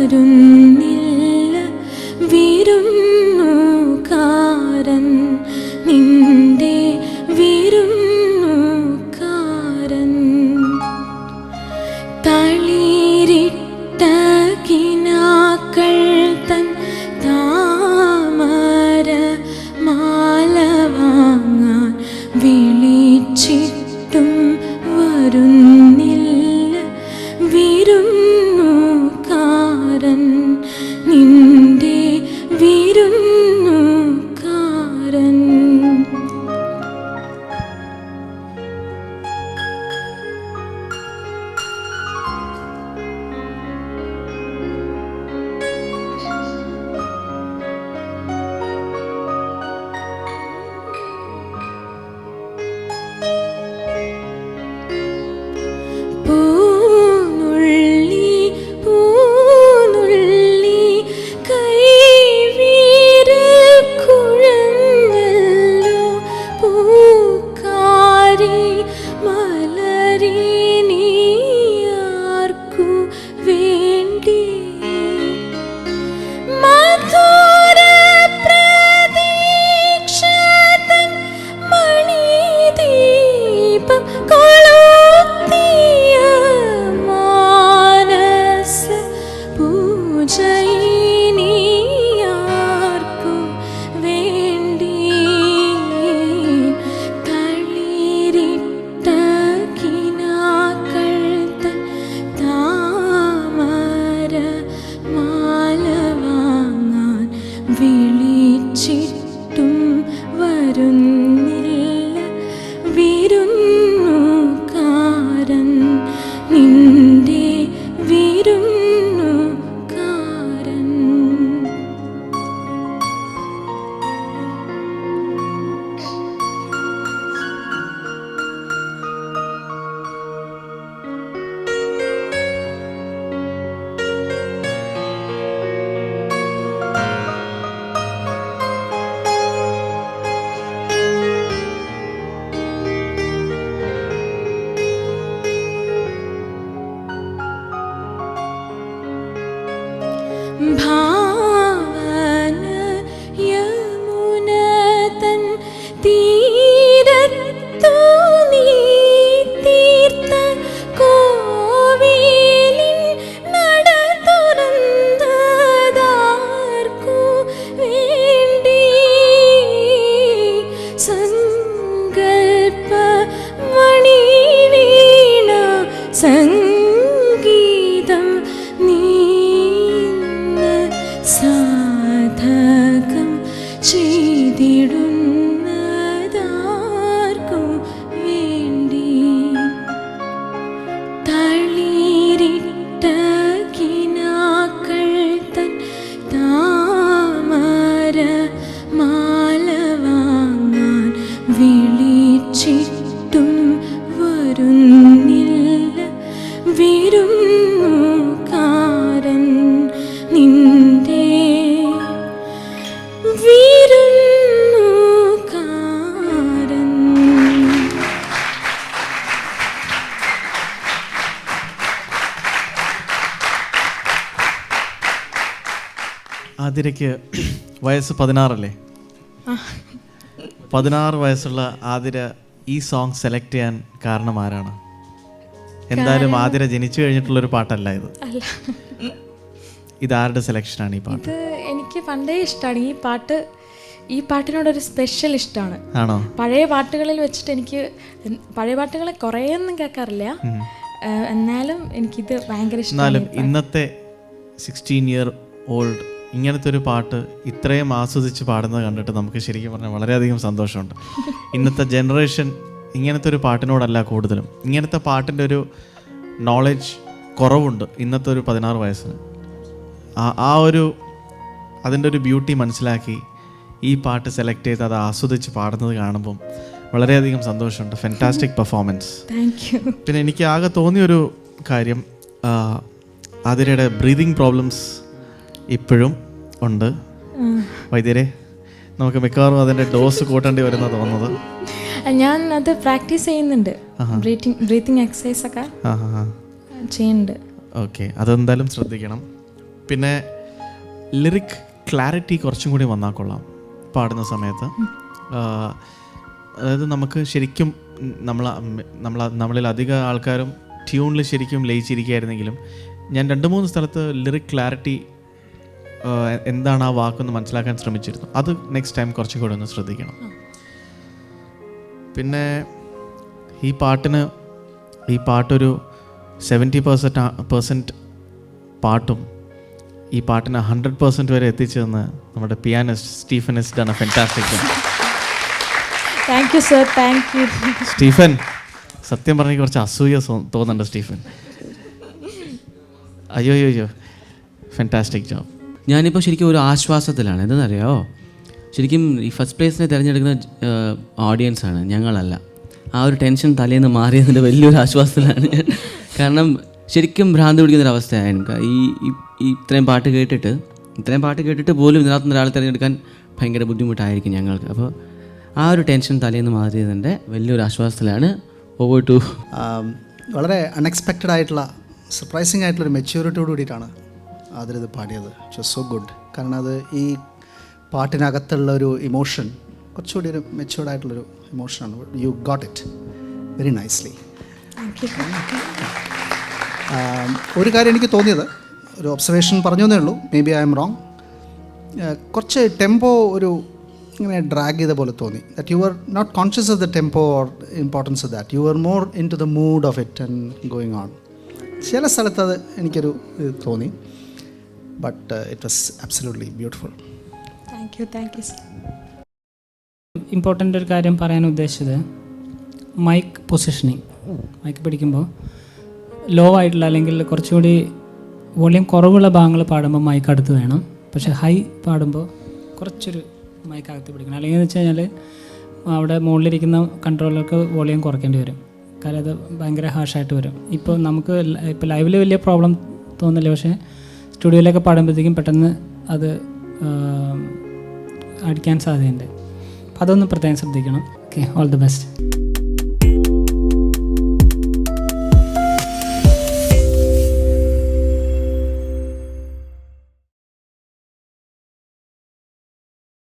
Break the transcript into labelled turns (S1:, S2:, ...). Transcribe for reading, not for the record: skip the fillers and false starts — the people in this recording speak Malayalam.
S1: വരുന്നില്ല വിരുന്നുകാരൻ നിന്റെ വിരുന്നുകാരൻ തളിരിട്ട കിനാക്കൾ തൻ താമര മാല വാങ്ങാൻ വിളിച്ചിട്ടും വരുന്നില്ല വിരുന്നുകാരൻ നിന്റെ വിരുന്നുകാരൻ വിളിച്ചിട്ടും വരുന്നില്ല വിരുന്നുകാരൻ നിന്റെ വിരുന്നുകാരൻ ഭാവന യമുന തൻ തീരത്തു നീ തീർത്ത കോവിലിൻ നട തുറന്നതാർക്കു വേണ്ടി സങ്കൽപ്പ മണി വീണ സംഗീതം നീ സാധകം ചെയ്തിടുന്നതാർക്കു വേണ്ടി തളിരിട്ട കിനാക്കൾ തൻ താമര മാല വാങ്ങാൻ വിളിച്ചിട്ടും വരുന്നില്ല വിരുന്നുകാരൻ നിന്റെ വിരുന്നുകാരൻ.
S2: ആതിരയ്ക്ക് വയസ്സ് 16 അല്ലേ? 16 വയസ്സുള്ള ആതിര ഈ സോങ് സെലക്ട് ചെയ്യാൻ കാരണം ആരാണ്? എന്തായാലും ആതിര ജനിച്ചു കഴിഞ്ഞിട്ടുള്ളൊരു പാട്ടല്ല ഇത്. ഇതാരുടെ സെലക്ഷനാണ് ഈ പാട്ട്?
S1: ഇത് എനിക്ക് പണ്ടേ ഇഷ്ടമാണ് ഈ പാട്ടിനോടൊരു സ്പെഷ്യൽ ഇഷ്ടമാണ്.
S2: ആണോ?
S1: പഴയ പാട്ടുകളിൽ വെച്ചിട്ട് എനിക്ക് പഴയ പാട്ടുകളെ കുറേയൊന്നും കേൾക്കാറില്ല, എന്നാലും എനിക്കിത് ഭയങ്കര ഇഷ്ടമാണ്.
S2: ഇന്നത്തെ 16 ഇയർ ഓൾഡ് ഇങ്ങനത്തെ ഒരു പാട്ട് ഇത്രയും ആസ്വദിച്ച് പാടുന്നത് കണ്ടിട്ട് നമുക്ക് ശരിക്കും പറഞ്ഞാൽ വളരെയധികം സന്തോഷമുണ്ട്. ഇന്നത്തെ ജനറേഷൻ ഇങ്ങനത്തെ ഒരു പാട്ടിനോടല്ല കൂടുതലും, ഇങ്ങനത്തെ പാട്ടിൻ്റെ ഒരു നോളജ് കുറവുണ്ട് ഇന്നത്തെ ഒരു 16 വയസ്സിന്. അതിൻ്റെ ഒരു ബ്യൂട്ടി മനസ്സിലാക്കി ഈ പാട്ട് സെലക്ട് ചെയ്ത് അത് ആസ്വദിച്ച് പാടുന്നത് കാണുമ്പം വളരെയധികം സന്തോഷമുണ്ട്. Fantastic performance. പിന്നെ എനിക്ക് ആകെ തോന്നിയൊരു കാര്യം, ആതിരയുടെ ബ്രീതിങ് പ്രോബ്ലംസ് ഇപ്പോഴും ഉണ്ട്. വൈദ്യരെ, നമുക്ക് മിക്കവാറും അതിൻ്റെ ഡോസ് കൂട്ടേണ്ടി വരുന്ന തോന്നുന്നത്.
S1: ഞാൻ അത് പ്രാക്ടീസ് ചെയ്യുന്നുണ്ട്, ബ്രീത്തിങ് എക്സസൈസ് ഒക്കെ ചെയ്യുന്നുണ്ട്.
S2: ഓക്കെ, അതെന്തായാലും ശ്രദ്ധിക്കണം. പിന്നെ ലിറിക് ക്ലാരിറ്റി കുറച്ചും കൂടി വന്നാൽ കൊള്ളാം പാടുന്ന സമയത്ത്. അതായത് നമുക്ക് ശരിക്കും നമ്മളിൽ അധിക ആൾക്കാരും ട്യൂണിൽ ശരിക്കും ലയിച്ചിരിക്കുകയായിരുന്നെങ്കിലും ഞാൻ 2-3 സ്ഥലത്ത് ലിറിക് ക്ലാരിറ്റി എന്താണ് ആ വാക്കെന്ന് മനസ്സിലാക്കാൻ ശ്രമിച്ചിരുന്നു. അത് നെക്സ്റ്റ് ടൈം കുറച്ചും കൂടി ഒന്ന് ശ്രദ്ധിക്കണം. പിന്നെ ഈ പാട്ടൊരു 70% പാട്ടും ഈ പാട്ടിനെ 100% വരെ എത്തിച്ചതെന്ന് നമ്മുടെ pianist Stephen has done a fantastic job.
S1: Thank you sir, thank you.
S2: Stephen, സത്യം പറഞ്ഞാൽ കുറച്ച് അസൂയ തോന്നുന്നുണ്ട് സ്റ്റീഫൻ. അയ്യോ ഫാന്റാസ്റ്റിക് ജോബ്.
S3: ഞാനിപ്പോൾ ശരിക്കും ഒരു ആശ്വാസത്തിലാണ്. എന്തെന്നറിയാമോ, ശരിക്കും ഈ ഫസ്റ്റ് പ്ലേസിനെ തിരഞ്ഞെടുക്കുന്ന ഓഡിയൻസാണ്, ഞങ്ങളല്ല. ആ ഒരു ടെൻഷൻ തലേന്ന് മാറിയതിൻ്റെ വലിയൊരു ആശ്വാസത്തിലാണ് ഞാൻ. കാരണം ശരിക്കും ഭ്രാന്ത് പിടിക്കുന്നൊരവസ്ഥയാണ് എനിക്ക്. ഈ ഇത്രയും പാട്ട് കേട്ടിട്ട് പോലും ഇതിനകത്തുനിന്ന് ഒരാളെ തിരഞ്ഞെടുക്കാൻ ഭയങ്കര ബുദ്ധിമുട്ടായിരിക്കും ഞങ്ങൾക്ക്. അപ്പോൾ ആ ഒരു ടെൻഷൻ തലേന്ന് മാറിയതിൻ്റെ വലിയൊരു ആശ്വാസത്തിലാണ്. ഓവർ ടു
S4: വളരെ അൺഎക്സ്പെക്റ്റഡ് ആയിട്ടുള്ള സർപ്രൈസിങ് ആയിട്ടുള്ളൊരു മെച്യൂരിറ്റിയോട് കൂടിയിട്ടാണ് അതിലിത് പാടിയത്. It was so good. കാരണം അത് ഈ പാട്ടിനകത്തുള്ള ഒരു ഇമോഷൻ കുറച്ചുകൂടി ഒരു മെച്യൂർഡ് ആയിട്ടുള്ളൊരു ഇമോഷനാണ്. You got it very nicely. ഒരു കാര്യം എനിക്ക് തോന്നിയത്, ഒരു ഒബ്സർവേഷൻ പറഞ്ഞേ ഉള്ളൂ, maybe I am wrong, കുറച്ച് ടെമ്പോ ഒരു ഇങ്ങനെ ഡ്രാഗ് ചെയ്ത പോലെ തോന്നി. That you are not conscious of the tempo or importance of that, you are more into the mood of it and going on. ചില സ്ഥലത്ത് അത് എനിക്കൊരു ഇത് തോന്നി. But it was absolutely beautiful.
S1: Thank you sir.
S5: Important ഒരു കാര്യം പറയാൻ ഉദ്ദേശിച്ചത്, മൈക്ക് പൊസിഷനിങ്. മൈക്ക് പിടിക്കുമ്പോൾ ലോ ആയിട്ടുള്ള അല്ലെങ്കിൽ കുറച്ചുകൂടി വോളിയം കുറവുള്ള ഭാഗങ്ങൾ പാടുമ്പോൾ മൈക്ക് അടുത്ത് വേണം. പക്ഷേ ഹൈ പാടുമ്പോൾ കുറച്ചൊരു മൈക്ക് അകത്ത് പിടിക്കണം. അല്ലെങ്കിൽ എന്ന് വെച്ച് കഴിഞ്ഞാൽ അവിടെ മുകളിലിരിക്കുന്ന കൺട്രോളർക്ക് വോളിയം കുറയ്ക്കേണ്ടി വരും. കാരണം അത് ഭയങ്കര ഹാഷായിട്ട് വരും. ഇപ്പോൾ ലൈവിൽ വലിയ പ്രോബ്ലം തോന്നില്ല, പക്ഷേ സ്റ്റുഡിയോയിലൊക്കെ പാടുമ്പോഴത്തേക്കും പെട്ടെന്ന് അത് അടിക്കാൻ സാധ്യതയുണ്ട്. അപ്പോൾ അതൊന്ന് പ്രത്യേകം ശ്രദ്ധിക്കണം. Okay, all the best.